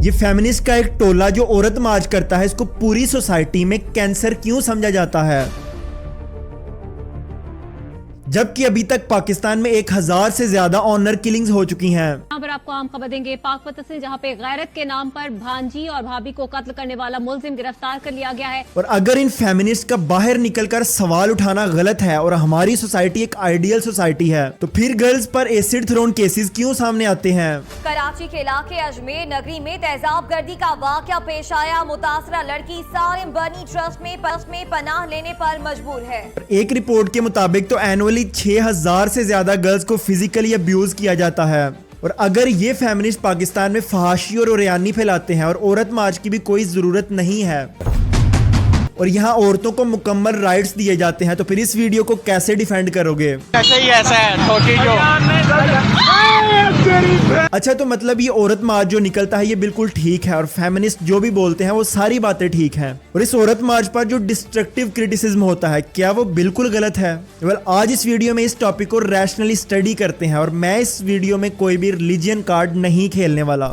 ये फेमिनिस्ट का एक टोला जो औरत मार्च करता है, इसको पूरी सोसाइटी में कैंसर क्यों समझा जाता है? जबकि अभी तक पाकिस्तान में 1000 से ज्यादा ऑनर किलिंग्स हो चुकी हैं। यहाँ पर आपको आम खबर देंगे पाकपत से, जहाँ पे गैरत के नाम पर भांजी और भाभी को कत्ल करने वाला मुलजिम गिरफ्तार कर लिया गया है। और अगर इन फेमिनिस्ट का बाहर निकलकर सवाल उठाना गलत है और हमारी सोसाइटी एक आइडियल सोसाइटी है, तो फिर गर्ल्स पर एसिड थ्रोन केसेस क्यों सामने आते हैं? कराची के इलाके अजमेर नगरी में तेजाब गर्दी का वाकया पेश आया। मुतासरा लड़की सालिम बनी ट्रस्ट में पनाह लेने पर मजबूर है। एक रिपोर्ट के मुताबिक तो एनुअली 6000 से ज्यादा गर्ल्स को फिजिकली अब्यूज किया जाता है। और अगर ये फेमिनिस्ट पाकिस्तान में फहाशी और ओरियानी फैलाते हैं और औरत मार्च की भी कोई जरूरत नहीं है और यहाँ औरतों को मुकम्मल राइट्स दिए जाते हैं, तो फिर इस वीडियो को कैसे डिफेंड करोगे? ऐसे ही ऐसा है छोटी जो अच्छा, तो मतलब ये औरत मार्च जो निकलता है ये बिल्कुल ठीक है और फेमिनिस्ट जो भी बोलते हैं वो सारी बातें ठीक हैं। और इस औरत मार्च पर जो डिस्ट्रक्टिव क्रिटिसिज्म होता है, क्या वो बिल्कुल गलत है? वेल, आज इस वीडियो में इस टॉपिक को रैशनली स्टडी करते हैं और मैं इस वीडियो में कोई भी रिलीजियन कार्ड नहीं खेलने वाला।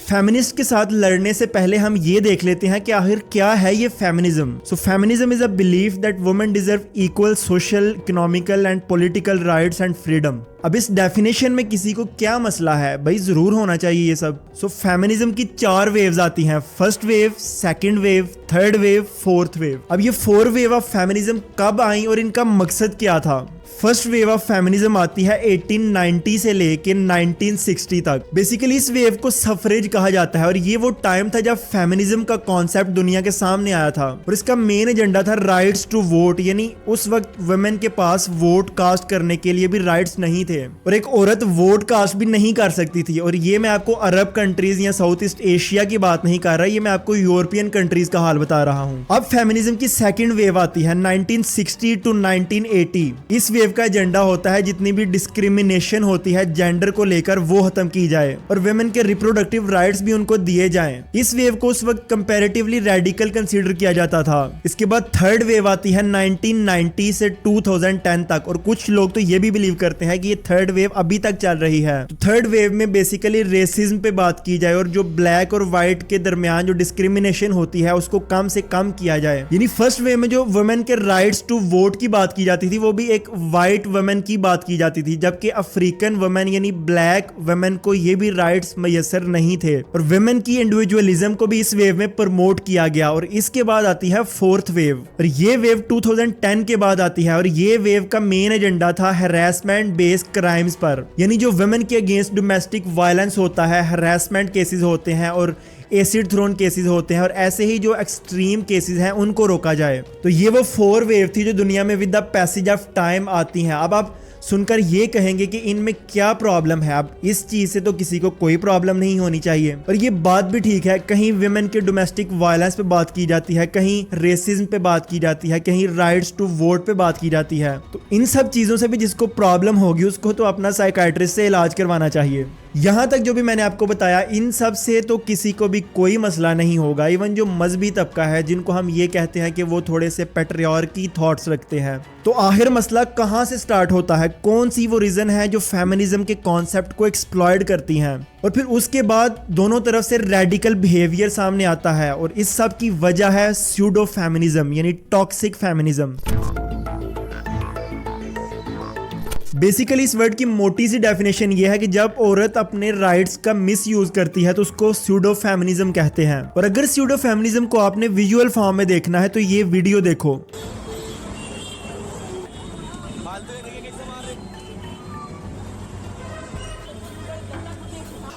फेमिनिस्ट के साथ लड़ने से पहले हम ये देख लेते हैं कि आखिर क्या है ये feminism. So feminism is a belief that women deserve equal social, economical and political rights and freedom. अब इस डेफिनेशन में किसी को क्या मसला है? भाई जरूर होना चाहिए ये सब। सो फेमिनिज्म की 4 वेव्स आती हैं, first wave, second wave, third wave, fourth wave. अब ये 4 वेव ऑफ फेमिनिज्म कब आई और इनका मकसद क्या था? फर्स्ट वेव ऑफ फेमिनिज्म आती है 1890 से लेके 1960 तक। बेसिकली इस वेव को सफरेज कहा जाता है और ये वो टाइम था जब फेमिनिज्म का कॉन्सेप्ट दुनिया के सामने आया था और इसका मेन एजेंडा था राइट्स टू वोट, यानी उस वक्त वुमेन के पास वोट कास्ट करने के लिए भी राइट्स नहीं थे और एक औरत वोट कास्ट भी नहीं कर सकती थी। और ये मैं आपको अरब कंट्रीज या साउथ ईस्ट एशिया की बात नहीं कर रहा, ये मैं आपको यूरोपियन कंट्रीज का हाल बता रहा हूँ। अब फेमिनिज्म की सेकेंड वेव आती है 1960 टू 1980। इस वेव का एजेंडा होता है जितनी भी डिस्क्रिमिनेशन होती है जेंडर को लेकर वो खत्म की जाए और वुमेन के रिप्रोडक्टिव राइट्स भी उनको दिए जाएं। इस वेव को उस वक्त कंपैरेटिवली रेडिकल कंसीडर किया जाता था। इसके बाद थर्ड वेव आती है 1990 से 2010 तक और कुछ लोग तो ये भी बिलीव करते हैं कि ये थर्ड वेव अभी तक चल रही है। तो थर्ड वेव में बेसिकली रेसिज्म पे बात की जाए और जो ब्लैक और व्हाइट के दरमियान जो डिस्क्रिमिनेशन होती है उसको कम से कम किया जाए। यानी फर्स्ट वेव में जो वुमेन के राइट्स टू वोट की बात की जाती थी वो भी एक व्हाइट वुमेन की बात की जाती थी, जबकि अफ्रीकन वुमेन यानी ब्लैक वुमेन को ये भी राइट्स मयसर नहीं थे और वुमेन की इंडिविजुअलिज्म को भी इस वेव में प्रमोट किया गया। और इसके बाद आती है फोर्थ वेव और ये वेव 2010 के बाद आती है और ये वेव का मेन एजेंडा था हैरेसमेंट बेस्ड क्राइम्स पर, यानी जो वुमेन के अगेंस्ट डोमेस्टिक वायलेंस होता है, हैरेसमेंट केसेस होते हैं और एसिड थ्रोन केसेस होते हैं और ऐसे ही जो एक्सट्रीम केसेस हैं उनको रोका जाए। तो ये वो 4 वेव थी जो दुनिया में with the passage of time आती हैं। अब आप सुनकर ये कहेंगे कि इनमें क्या प्रॉब्लम है? अब इस चीज से तो किसी को कोई प्रॉब्लम नहीं होनी चाहिए और ये बात भी ठीक है। कहीं वुमेन के डोमेस्टिक वायलेंस पे बात की जाती है, कहीं रेसिज्म पे बात की जाती है, कहीं राइट्स टू वोट पे बात की जाती है। तो इन सब चीजों से भी जिसको प्रॉब्लम होगी उसको तो अपना साइकाइट्रिस्ट से इलाज करवाना चाहिए। यहाँ तक जो भी मैंने आपको बताया इन सब से तो किसी को भी कोई मसला नहीं होगा। इवन जो मजहबी तबका है जिनको हम ये कहते हैं कि वो थोड़े से पैट्रियार्की थॉट्स रखते हैं, तो आखिर मसला कहाँ से स्टार्ट होता है? कौन सी वो रीजन है जो फेमिनिज्म के कॉन्सेप्ट को एक्सप्लॉयट करती हैं और फिर उसके बाद दोनों तरफ से रेडिकल बिहेवियर सामने आता है और इस सब की वजह है स्यूडो फेमिनिज्म यानी टॉक्सिक फेमिनिज्म। बेसिकली इस वर्ड की मोटी सी डेफिनेशन ये है कि जब औरत अपने राइट्स का मिस यूज करती है तो उसको स्यूडो फेमिनिज्म कहते हैं। और अगर स्यूडो फेमिनिज्म को आपने विजुअल फॉर्म में देखना है तो ये वीडियो देखो।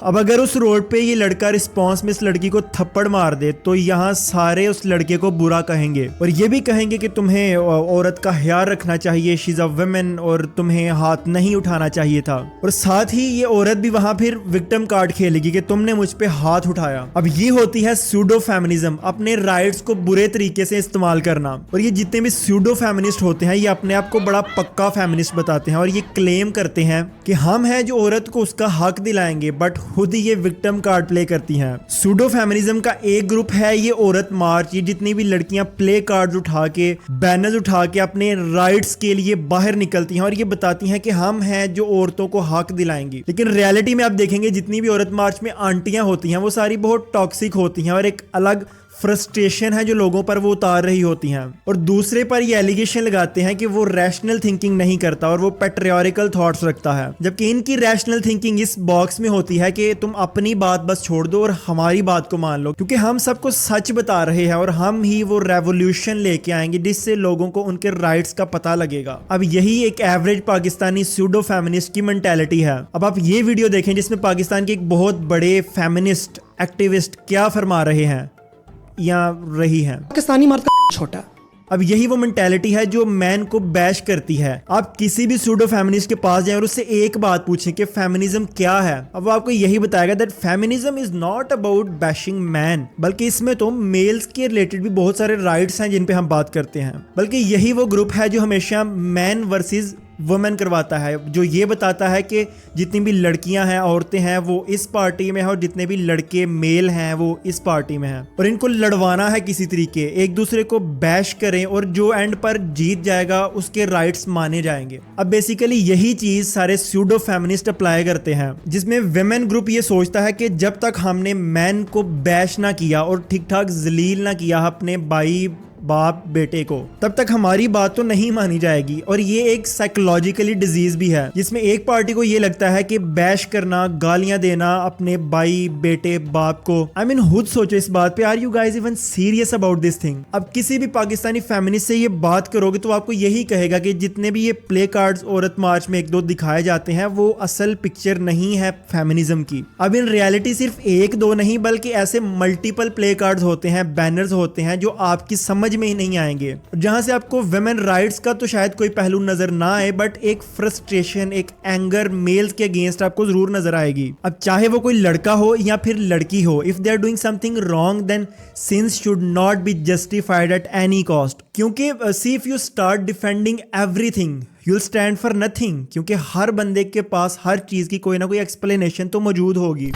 अब अगर उस रोड पे ये लड़का रिस्पांस में इस लड़की को थप्पड़ मार दे तो यहाँ सारे उस लड़के को बुरा कहेंगे और ये भी कहेंगे कि तुम्हें औरत का ख्याल रखना चाहिए, शी इज अ वुमेन, और तुम्हें हाथ नहीं उठाना चाहिए था। और साथ ही ये औरत भी वहां फिर विक्टिम कार्ड खेलेगी कि तुमने मुझ पे हाथ उठाया। अब ये होती है स्यूडो फेमिनिज्म, अपने राइट्स को बुरे तरीके से इस्तेमाल करना। और ये जितने भी स्यूडो फेमिनिस्ट होते हैं ये अपने आप को बड़ा पक्का फेमिनिस्ट बताते हैं और ये क्लेम करते हैं कि हम हैं जो औरत को उसका हक दिलाएंगे, बट खुद ही ये विक्टिम कार्ड प्ले करती हैं। सूडो फेमिनिज्म का एक ग्रुप है ये औरत मार्च, ये जितनी भी लड़कियां प्ले कार्ड उठा के, बैनर्स उठा के अपने राइट्स के लिए बाहर निकलती हैं और ये बताती हैं कि हम हैं जो औरतों को हक दिलाएंगी। लेकिन रियलिटी में आप देखेंगे जितनी भी औरत मार्च में आंटियां होती हैं वो सारी बहुत टॉक्सिक होती हैं और एक अलग फ्रस्ट्रेशन है जो लोगों पर वो उतार रही होती हैं, और दूसरे पर ये एलिगेशन लगाते हैं कि वो रैशनल थिंकिंग नहीं करता और वो पैट्रियार्कल थॉट्स रखता है, जबकि इनकी रैशनल थिंकिंग इस बॉक्स में होती है कि तुम अपनी बात बस छोड़ दो और हमारी बात को मान लो, क्योंकि हम सबको सच बता रहे हैं और हम ही वो रेवोल्यूशन लेके आएंगे जिससे लोगों को उनके राइट्स का पता लगेगा। अब यही एक एवरेज पाकिस्तानी सूडो फेमिनिस्ट की मेंटालिटी है। अब आप ये वीडियो देखें जिसमें पाकिस्तान के एक बहुत बड़े फेमिनिस्ट एक्टिविस्ट क्या फरमा रहे हैं या रही हैं। पाकिस्तानी मर्द का छोटा। अब यही वो मेंटालिटी है जो मैन को बैश करती है। आप किसी भी सूडो फेमिनिस्ट के पास जाएं और उससे एक बात पूछें कि फेमिनिज्म क्या है, अब वो आपको यही बताएगा that feminism is not about bashing man, बल्कि इसमें तो मेल्स के रिलेटेड भी बहुत सारे राइट्स हैं जिन पे हम बात करते हैं। बल्कि यही वो ग्रुप है जो हमेशा मैन वर्सेस वुमेन करवाता है, जो ये बताता है कि जितनी भी लड़कियां हैं, औरतें हैं, वो इस पार्टी में है और जितने भी लड़के मेल हैं वो इस पार्टी में हैं, और इनको लड़वाना है किसी तरीके, एक दूसरे को बैश करें और जो एंड पर जीत जाएगा उसके राइट्स माने जाएंगे। अब बेसिकली यही चीज सारे सूडो फेमिनिस्ट अप्लाई करते हैं, जिसमें विमेन ग्रुप ये सोचता है कि जब तक हमने मैन को बैश ना किया और ठीक ठाक जलील ना किया अपने भाई बाप बेटे को, तब तक हमारी बात तो नहीं मानी जाएगी। और ये एक साइकोलॉजिकली डिजीज भी है जिसमें एक पार्टी को ये लगता है कि बैश करना, गालियां देना अपने भाई बेटे बाप को, आई मीन खुद सोचो इस बात पे, are you guys even serious about this thing? अब किसी भी पाकिस्तानी फेमिनिस्ट से ये बात करोगे तो आपको यही कहेगा कि जितने भी ये प्ले कार्ड्स औरत मार्च में एक दो दिखाए जाते हैं वो असल पिक्चर नहीं है फेमिनिज्म की। अब इन रियलिटी सिर्फ एक दो नहीं बल्कि ऐसे मल्टीपल प्ले कार्ड्स होते हैं, बैनर्स होते हैं जो आपकी समझ में ही नहीं आएंगे, जहां से आपको वुमेन राइट्स का तो शायद कोई पहलू नजर ना आए बट एक फ्रस्ट्रेशन, एक एंगर मेल्स के अगेंस्ट आपको जरूर नजर आएगी। अब चाहे वो कोई लड़का हो या फिर लड़की हो, if they are doing something wrong then since should not be justified at any cost, क्योंकि see if you start defending everything you'll stand for nothing, क्योंकि हर बंदे के पास हर चीज की कोई ना कोई एक्सप्लेनेशन तो मौजूद होगी।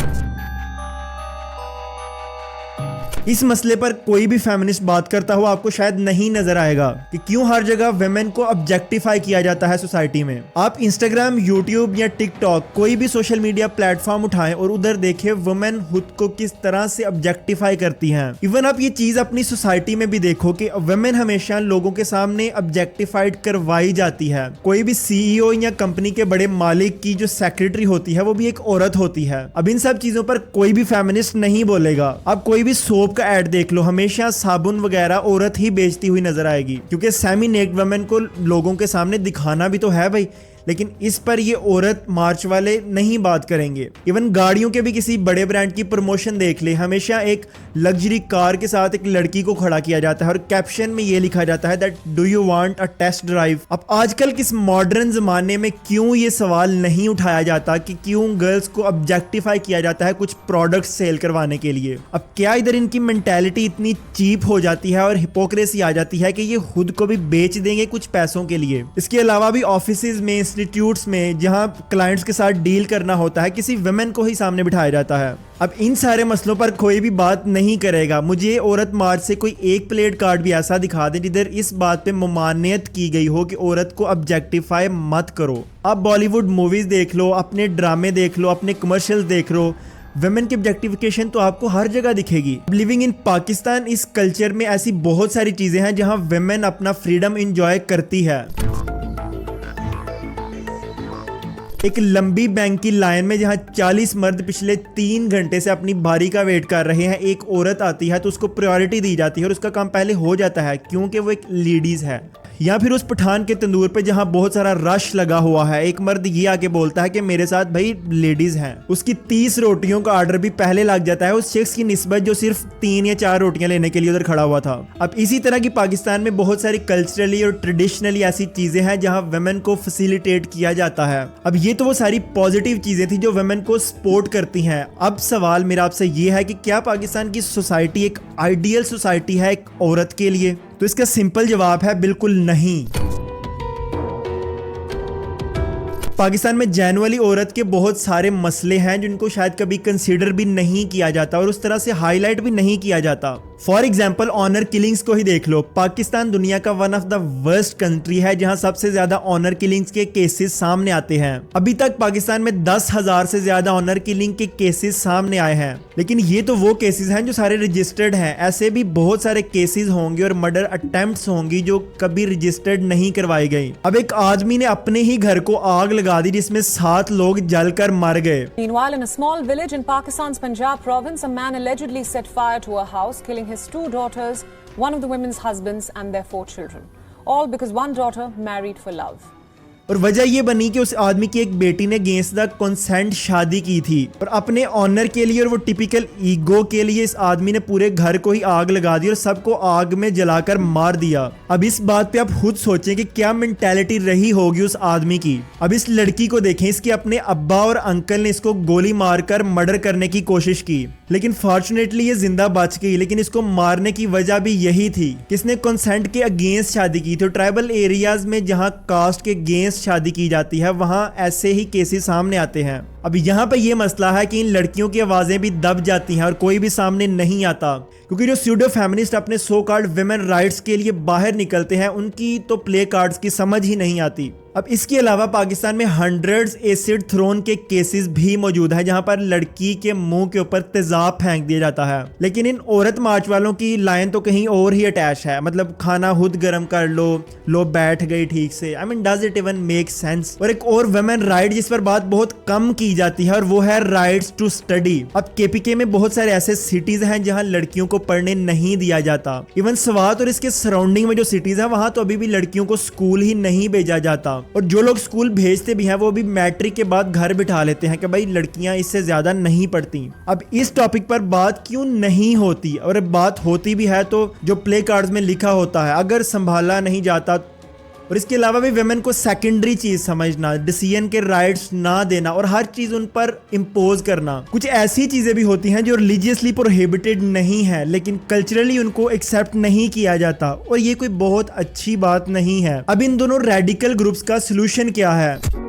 इस मसले पर कोई भी फेमिनिस्ट बात करता हो आपको शायद नहीं नजर आएगा कि क्यों हर जगह वुमेन को ऑब्जेक्टिफाई किया जाता है सोसाइटी में। आप इंस्टाग्राम, यूट्यूब या टिकटॉक कोई भी सोशल मीडिया प्लेटफॉर्म उठाएं और उधर देखें वुमेन खुद को किस तरह से ऑब्जेक्टिफाई करती हैं। इवन आप ये चीज अपनी सोसाइटी में भी देखो कि वुमेन हमेशा लोगों के सामने ऑब्जेक्टिफाइड करवाई जाती है। कोई भी सीईओ या कंपनी के बड़े मालिक की जो सेक्रेटरी होती है वो भी एक औरत होती है। अब इन सब चीजों पर कोई भी फेमिनिस्ट नहीं बोलेगा। आप कोई भी सोप का ऐड देख लो, हमेशा साबुन वगैरह औरत ही बेचती हुई नजर आएगी, क्योंकि सेमी नेक्ड वुमेन को लोगों के सामने दिखाना भी तो है भाई। लेकिन इस पर ये औरत मार्च वाले नहीं बात करेंगे। इवन गाड़ियों के भी किसी बड़े ब्रांड की प्रमोशन देख ले, हमेशा एक लग्जरी कार के साथ एक लड़की को खड़ा किया जाता है और कैप्शन में ये लिखा जाता है that do you want a test drive. अब आजकल किस मॉडर्न जमाने में क्यों ये सवाल नहीं उठाया जाता कि क्यों गर्ल्स को ऑब्जेक्टिफाई किया जाता है कुछ प्रोडक्ट्स सेल करवाने के लिए? अब क्या इधर इनकी मेंटालिटी इतनी चीप हो जाती है और हिपोक्रेसी आ जाती है कि ये खुद को भी बेच देंगे कुछ पैसों के लिए। इसके अलावा भी ऑफिसेज में, इंस्टीट्यूट्स में जहां क्लाइंट्स के साथ डील करना होता है, किसी वुमेन को ही सामने बिठाया जाता है। अब इन सारे मसलों पर कोई भी बात नहीं करेगा। मुझे औरत मार्च से कोई एक प्लेट कार्ड भी ऐसा दिखा दे जिधर इस बात पे ममानियत की गई हो कि औरत को ऑब्जेक्टिफाई मत करो। आप बॉलीवुड मूवीज देख लो, अपने ड्रामे देख लो, अपने कमर्शियल्स देख लो, वुमेन की ऑब्जेक्टिफिकेशन तो आपको हर जगह दिखेगी। लिविंग इन पाकिस्तान, इस कल्चर में ऐसी बहुत सारी चीजें हैं जहां वुमेन अपना फ्रीडम एंजॉय करती है। एक लंबी बैंक की लाइन में जहां 40 मर्द पिछले 3 घंटे से अपनी बारी का वेट कर रहे हैं, एक औरत आती है तो उसको प्रायोरिटी दी जाती है और उसका काम पहले हो जाता है क्योंकि वो एक लेडीज है। या फिर उस पठान के तंदूर पे जहां बहुत सारा रश लगा हुआ है, एक मर्द ये आके बोलता है कि मेरे साथ भाई लेडीज हैं। उसकी 30 रोटियों का ऑर्डर भी पहले लग जाता है उस शख्स की निस्बत जो सिर्फ 3 या 4 रोटियां लेने के लिए उधर खड़ा हुआ था। अब इसी तरह की पाकिस्तान में बहुत सारी कल्चरली और ट्रेडिशनली ऐसी चीजें हैं जहां वुमेन को फैसिलिटेट किया जाता है। अब ये तो वो सारी पॉजिटिव चीजें थी जो वुमेन को सपोर्ट करती हैं। अब सवाल मेरा आपसे ये है कि क्या पाकिस्तान की सोसाइटी एक आइडियल सोसाइटी है एक औरत के लिए? तो इसका सिंपल जवाब है बिल्कुल नहीं। पाकिस्तान में जैन वाली औरत के बहुत सारे मसले हैं जिनको शायद कभी कंसीडर भी नहीं किया जाता और उस तरह से हाईलाइट भी नहीं किया जाता। फॉर एग्जाम्पल ऑनर किलिंग्स को ही देख लो। पाकिस्तान दुनिया का one of the worst country है जहां सबसे ज्यादा ऑनर किलिंग्स के केसेस सामने आते हैं। अभी तक पाकिस्तान में 10,000 से ज्यादा ऑनर किलिंग के केसेस सामने आए हैं, लेकिन ये तो वो केसेस हैं जो सारे रजिस्टर्ड हैं। ऐसे भी बहुत सारे केसेस होंगे और मर्डर अटेम्प्ट्स होंगी जो कभी रजिस्टर्ड नहीं करवाई गई। अब एक आदमी ने अपने ही घर को आग लगा दी जिसमें 7 लोग जलकर मर गए। Meanwhile, in a small village in Pakistan's Punjab province, a man allegedly set fire to a house, killing his 2 daughters, one of the women's husbands, and their 4 children. All because one daughter married for love. और वजह ये बनी कि उस आदमी की एक बेटी ने अगेंस्ट द कंसेंट शादी की थी और अपने ऑनर के लिए और वो टिपिकल ईगो के लिए इस आदमी ने पूरे घर को ही आग लगा दी और सबको आग में जलाकर मार दिया। अब इस बात पे आप खुद सोचें कि क्या मेंटालिटी रही होगी उस आदमी की। अब इस लड़की को देखें, इसके अपने अब्बा और अंकल ने इसको गोली मारकर मर्डर करने की कोशिश की, लेकिन फॉर्चुनेटली ये जिंदा बच गई। लेकिन इसको मारने की वजह भी यही थी कि इसने कंसेंट के अगेंस्ट शादी की थी। ट्राइबल एरियाज में जहां कास्ट के अगेंस्ट शादी की जाती है वहां ऐसे ही केसेस सामने आते हैं। अब यहाँ पे ये मसला है कि इन लड़कियों की आवाजें भी दब जाती हैं और कोई भी सामने नहीं आता, क्योंकि जो स्यूडो फेमिनिस्ट अपने सो कॉल्ड विमेन राइट्स के लिए बाहर निकलते हैं उनकी तो प्ले कार्ड्स की समझ ही नहीं आती। अब इसके अलावा पाकिस्तान में हंड्रेड्स एसिड थ्रोन के केसेस भी मौजूद हैं जहां पर लड़की के मुंह के ऊपर तेजाब फेंक दिया जाता है। लेकिन इन औरत मार्च वालों की लाइन तो कहीं और ही अटैच है, मतलब खाना खुद गर्म कर लो बैठ गई ठीक से। I mean does it even make sense. और एक और वुमेन राइट जिस पर बात बहुत कम की जाती है और वो है राइट्स टू स्टडी। अब केपीके में बहुत सारे ऐसे सिटीज हैं जहां लड़कियों को पढ़ने नहीं दिया जाता। इवन स्वात और इसके सराउंडिंग में जो सिटीज है वहां तो अभी भी लड़कियों को स्कूल ही नहीं भेजा जाता, और जो लोग स्कूल भेजते भी हैं वो भी मैट्रिक के बाद घर बिठा लेते हैं कि भाई लड़कियां इससे ज्यादा नहीं पढ़ती। अब इस टॉपिक पर बात क्यों नहीं होती, और बात होती भी है तो जो प्ले कार्ड्स में लिखा होता है अगर संभाला नहीं जाता। और इसके अलावा भी वेमेन को सेकेंडरी चीज समझना, डिसीजन के राइट्स ना देना और हर चीज उन पर इम्पोज करना। कुछ ऐसी चीजें भी होती हैं जो रिलीजियसली प्रोहिबिटेड नहीं है लेकिन कल्चरली उनको एक्सेप्ट नहीं किया जाता, और ये कोई बहुत अच्छी बात नहीं है। अब इन दोनों रेडिकल ग्रुप्स का सोल्यूशन क्या है?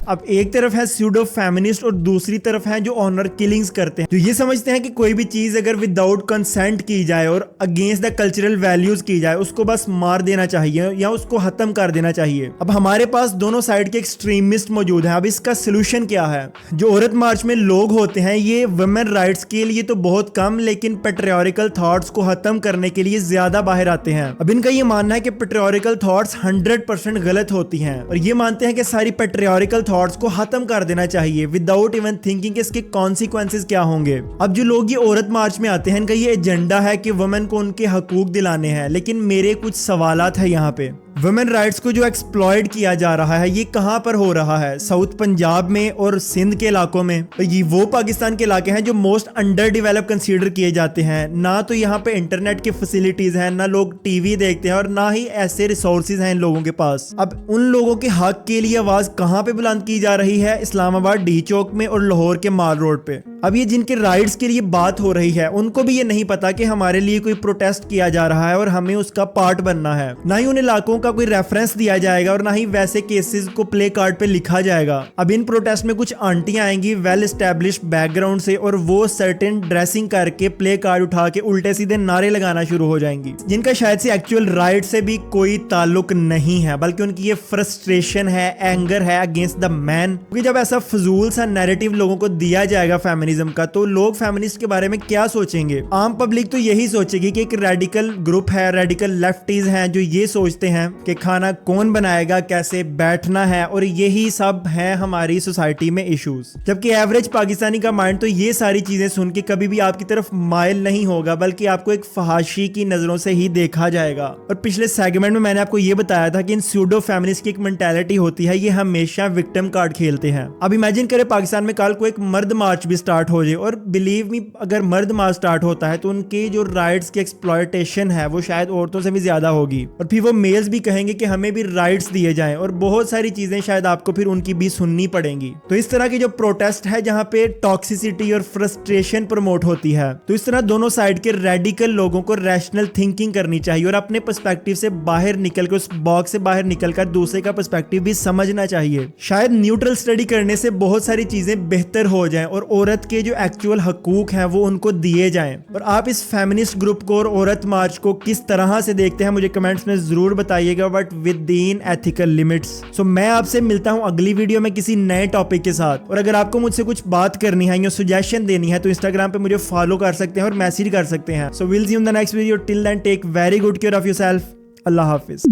अब एक तरफ है स्यूडो फेमिनिस्ट और दूसरी तरफ है जो ऑनर किलिंग्स करते हैं, जो ये समझते हैं कि कोई भी चीज अगर विदाउट कंसेंट की जाए और अगेंस्ट द कल्चरल वैल्यूज की जाए उसको बस मार देना चाहिए या उसको खत्म कर देना चाहिए। अब हमारे पास दोनों साइड के एक्सट्रीमिस्ट मौजूद हैं। अब इसका सोल्यूशन क्या है? जो औरत मार्च में लोग होते हैं ये वुमेन राइट्स के लिए तो बहुत कम लेकिन पेट्रियार्कल थॉट्स को खत्म करने के लिए ज्यादा बाहर आते हैं। अब इनका ये मानना है कि पेट्रियार्कल थॉट्स 100% गलत होती हैं और ये मानते हैं कि सारी पेट्रियार्कल थॉट्स को खत्म कर देना चाहिए विदाउट इवन थिंकिंग कि इसके कॉन्सिक्वेंसेस क्या होंगे। अब जो लोग ये औरत मार्च में आते हैं इनका ये एजेंडा है कि वुमेन को उनके हकूक दिलाने हैं, लेकिन मेरे कुछ सवालात है यहाँ पे। वुमेन राइट्स को जो एक्सप्लॉइट किया जा रहा है ये कहां पर हो रहा है? साउथ पंजाब में और सिंध के इलाकों में। ये वो पाकिस्तान के इलाके हैं जो मोस्ट अंडर डेवलप कंसीडर किए जाते हैं। ना तो यहाँ पे इंटरनेट की फैसिलिटीज हैं, ना लोग टीवी देखते हैं और ना ही ऐसे रिसोर्सेज हैं इन लोगों के पास। अब उन लोगों के हक के लिए आवाज कहां पे बुलंद की जा रही है? इस्लामाबाद डी चौक में और लाहौर के माल रोड पे। अब ये जिनके राइट्स के लिए बात हो रही है उनको भी ये नहीं पता कि हमारे लिए कोई प्रोटेस्ट किया जा रहा है और हमें उसका पार्ट बनना है। ना ही उन इलाकों का कोई रेफरेंस दिया जाएगा और ना ही वैसे केसेस को प्ले कार्ड पे लिखा जाएगा। अब इन प्रोटेस्ट में कुछ आंटियां आएंगी वेल एस्टेब्लिश्ड बैकग्राउंड से और वो सर्टेन ड्रेसिंग करके प्ले कार्ड उठा के उल्टे सीधे नारे लगाना शुरू हो जाएंगी, जिनका शायद से एक्चुअल राइट से भी कोई ताल्लुक नहीं है, बल्कि उनकी ये फ्रस्ट्रेशन है, एंगर है अगेंस्ट द मैन। क्योंकि जब ऐसा फजूल सा नैरेटिव लोगों को दिया जाएगा फेमिनिज्म का तो लोग फेमिनिस्ट के बारे में क्या सोचेंगे? आम पब्लिक तो यही सोचेगी कि एक रेडिकल ग्रुप है, रेडिकल लेफ्टीज हैं जो ये सोचते हैं कि खाना कौन बनाएगा, कैसे बैठना है, और यही सब है हमारी सोसाइटी में इश्यूज। जबकि एवरेज पाकिस्तानी का माइंड तो ये सारी चीजें सुन के कभी भी आपकी तरफ माइल नहीं होगा, बल्कि आपको एक फहाशी की नजरों से ही देखा जाएगा। और पिछले सेगमेंट में मैंने आपको ये बताया था कि इन स्यूडो फेमिनिस्ट की एक मेंटालिटी होती है, ये हमेशा विक्टिम कार्ड खेलते हैं। अब इमेजिन करें पाकिस्तान में कल को एक मर्द मार्च भी स्टार्ट स्टार्ट हो जाए, और बिलीव मी अगर मर्द मार्च स्टार्ट होता है तो उनके जो राइट्स की एक्सप्लॉयटेशन है वो शायद औरतों से भी ज्यादा होगी, और फिर वो मेल्स भी कहेंगे कि हमें भी राइट्स दिए जाएं, और बहुत सारी चीजें शायद आपको फिर उनकी भी सुननी पड़ेंगी। तो इस तरह की जो प्रोटेस्ट है जहां पे टॉक्सिसिटी और फ्रस्ट्रेशन प्रमोट होती है, तो इस तरह दोनों साइड के रेडिकल लोगों को रैशनल थिंकिंग करनी चाहिए और अपने पर्सपेक्टिव से बाहर निकल कर, उस बॉक्स से बाहर निकलकर दूसरे का पर्सपेक्टिव भी समझना चाहिए। शायद न्यूट्रल स्टडी करने से बहुत सारी चीजें बेहतर हो जाएं और औरत के जो एक्चुअल हकूक हैं वो उनको दिए जाएं। और आप इस फेमिनिस्ट ग्रुप को और औरत मार्च को किस तरह से देखते हैं मुझे कमेंट्स में जरूर बताइएगा, but within ethical limits. So मैं आपसे मिलता हूं अगली वीडियो में किसी नए टॉपिक के साथ, और अगर आपको मुझसे कुछ बात करनी है या सजेशन देनी है तो इंस्टाग्राम पे मुझे फॉलो कर सकते हैं और मैसेज कर सकते हैं। So will see you in the next video, till then take very good care of yourself. अल्लाह हाफिज।